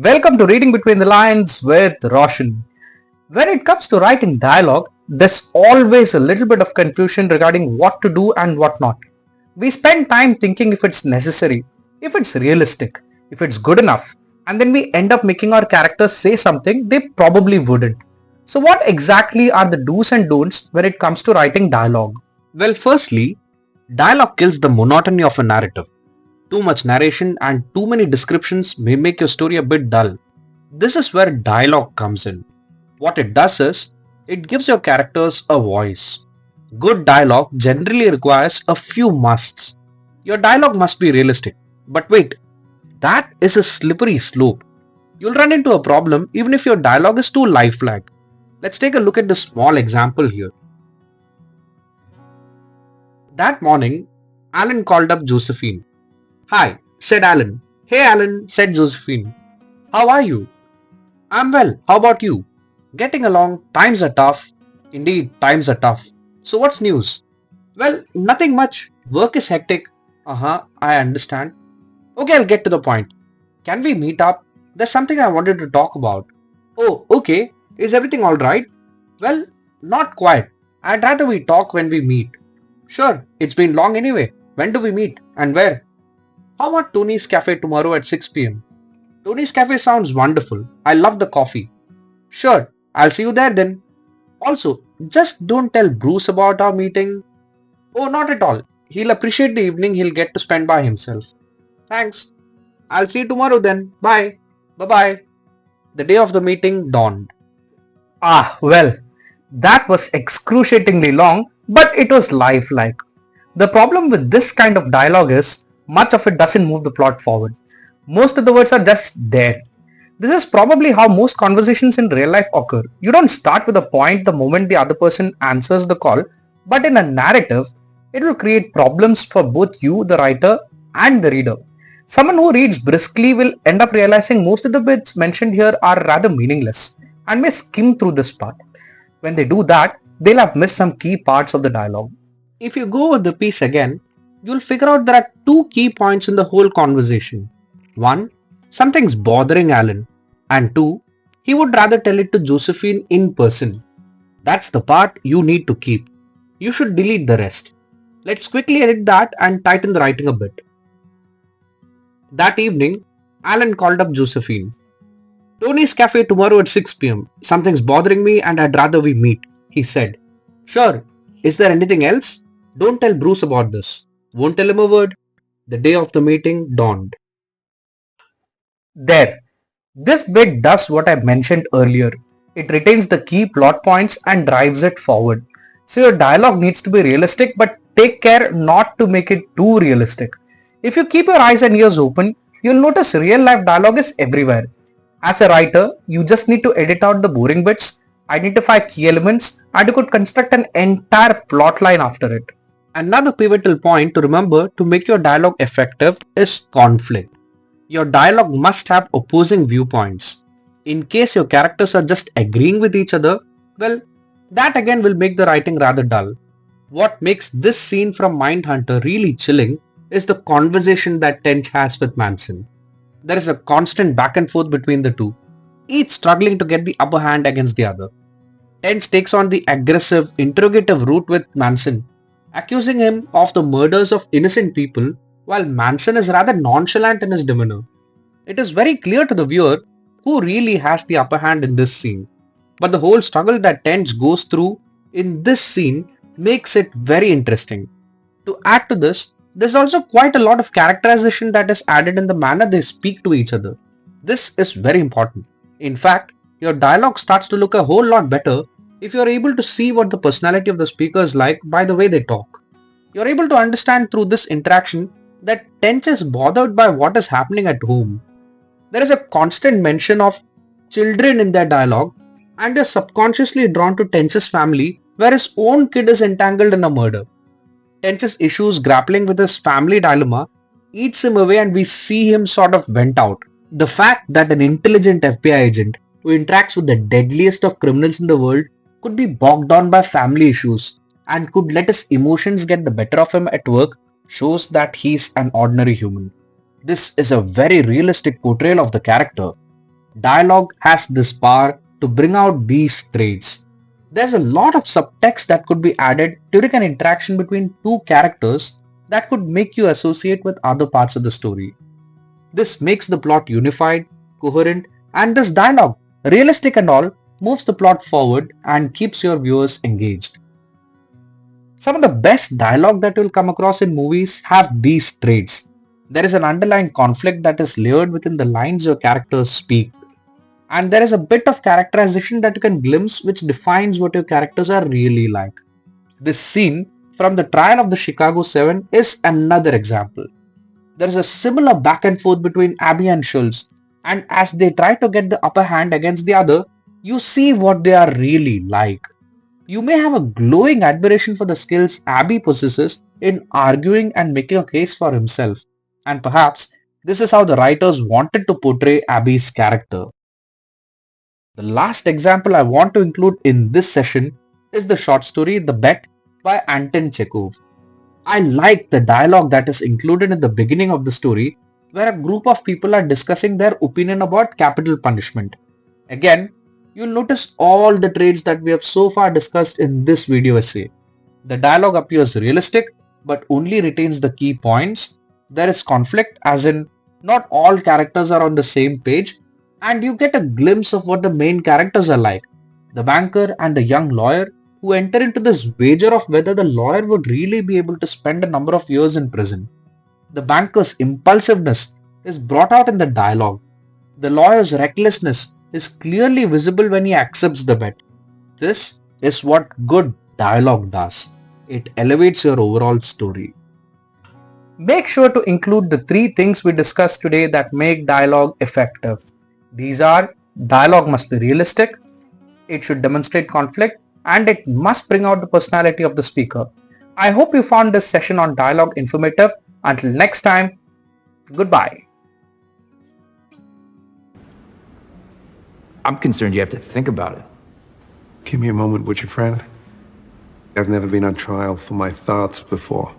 Welcome to Reading Between the Lines with Roshan. When it comes to writing dialogue, there's always a little bit of confusion regarding what to do and what not. We spend time thinking if it's necessary, if it's realistic, if it's good enough, and then we end up making our characters say something they probably wouldn't. So what exactly are the do's and don'ts when it comes to writing dialogue? Well, firstly, dialogue kills the monotony of a narrative. Too much narration and too many descriptions may make your story a bit dull. This is where dialogue comes in. What it does is, it gives your characters a voice. Good dialogue generally requires a few musts. Your dialogue must be realistic. But wait, that is a slippery slope. You'll run into a problem even if your dialogue is too lifelike. Let's take a look at this small example here. That morning, Alan called up Josephine. "Hi," said Alan. "Hey Alan," said Josephine. "How are you?" "I'm well. How about you?" "Getting along. Times are tough." "Indeed, times are tough. So what's news?" "Well, nothing much. Work is hectic." I understand." "Okay, I'll get to the point. Can we meet up? There's something I wanted to talk about." "Oh, okay. Is everything alright?" "Well, not quite. I'd rather we talk when we meet." "Sure, it's been long anyway. When do we meet? And where?" "How about Tony's Cafe tomorrow at 6 pm? "Tony's Cafe sounds wonderful. I love the coffee." "Sure, I'll see you there then. Also, just don't tell Bruce about our meeting." "Oh, not at all. He'll appreciate the evening he'll get to spend by himself." "Thanks. I'll see you tomorrow then. Bye." "Bye-bye." The day of the meeting dawned. That was excruciatingly long, but it was lifelike. The problem with this kind of dialogue is, much of it doesn't move the plot forward. Most of the words are just there. This is probably how most conversations in real life occur. You don't start with a point the moment the other person answers the call, but in a narrative, it will create problems for both you, the writer, and the reader. Someone who reads briskly will end up realizing most of the bits mentioned here are rather meaningless and may skim through this part. When they do that, they'll have missed some key parts of the dialogue. If you go over the piece again, you'll figure out there are two key points in the whole conversation. One, something's bothering Alan. And two, he would rather tell it to Josephine in person. That's the part you need to keep. You should delete the rest. Let's quickly edit that and tighten the writing a bit. That evening, Alan called up Josephine. "Tony's Cafe tomorrow at 6 pm. Something's bothering me and I'd rather we meet," he said. "Sure. Is there anything else? Don't tell Bruce about this." "Won't tell him a word." The day of the meeting dawned. There. This bit does what I mentioned earlier. It retains the key plot points and drives it forward. So your dialogue needs to be realistic, but take care not to make it too realistic. If you keep your eyes and ears open, you'll notice real life dialogue is everywhere. As a writer, you just need to edit out the boring bits, identify key elements, and you could construct an entire plot line after it. Another pivotal point to remember to make your dialogue effective is conflict. Your dialogue must have opposing viewpoints. In case your characters are just agreeing with each other, well, that again will make the writing rather dull. What makes this scene from Mindhunter really chilling is the conversation that Tench has with Manson. There is a constant back and forth between the two, each struggling to get the upper hand against the other. Tench takes on the aggressive, interrogative route with Manson, accusing him of the murders of innocent people, while Manson is rather nonchalant in his demeanor. It is very clear to the viewer who really has the upper hand in this scene, but the whole struggle that Tench goes through in this scene makes it very interesting. To add to this, there's also quite a lot of characterization that is added in the manner they speak to each other. This is very important. In fact, your dialogue starts to look a whole lot better if you're able to see what the personality of the speaker is like by the way they talk. You're able to understand through this interaction that Tench is bothered by what is happening at home. There is a constant mention of children in their dialogue, and you're subconsciously drawn to Tench's family where his own kid is entangled in a murder. Tench's issues grappling with his family dilemma eats him away and we see him sort of vent out. The fact that an intelligent FBI agent who interacts with the deadliest of criminals in the world could be bogged down by family issues and could let his emotions get the better of him at work shows that he's an ordinary human. This is a very realistic portrayal of the character. Dialogue has this power to bring out these traits. There's a lot of subtext that could be added during an interaction between two characters that could make you associate with other parts of the story. This makes the plot unified, coherent, and this dialogue, realistic and all, moves the plot forward and keeps your viewers engaged. Some of the best dialogue that you'll come across in movies have these traits. There is an underlying conflict that is layered within the lines your characters speak. And there is a bit of characterization that you can glimpse which defines what your characters are really like. This scene from the trial of the Chicago 7 is another example. There is a similar back and forth between Abby and Schultz, and as they try to get the upper hand against the other, you see what they are really like. You may have a glowing admiration for the skills Abby possesses in arguing and making a case for himself, and perhaps this is how the writers wanted to portray Abby's character. The last example I want to include in this session is the short story The Bet by Anton Chekhov. I like the dialogue that is included in the beginning of the story where a group of people are discussing their opinion about capital punishment. Again, you'll notice all the traits that we have so far discussed in this video essay. The dialogue appears realistic but only retains the key points. There is conflict as in not all characters are on the same page, and you get a glimpse of what the main characters are like. The banker and the young lawyer who enter into this wager of whether the lawyer would really be able to spend a number of years in prison. The banker's impulsiveness is brought out in the dialogue. The lawyer's recklessness is clearly visible when he accepts the bet. This is what good dialogue does. It elevates your overall story. Make sure to include the 3 things we discussed today that make dialogue effective. These are: dialogue must be realistic, it should demonstrate conflict, and it must bring out the personality of the speaker. I hope you found this session on dialogue informative. Until next time, goodbye. I'm concerned you have to think about it. Give me a moment, would you, friend? I've never been on trial for my thoughts before.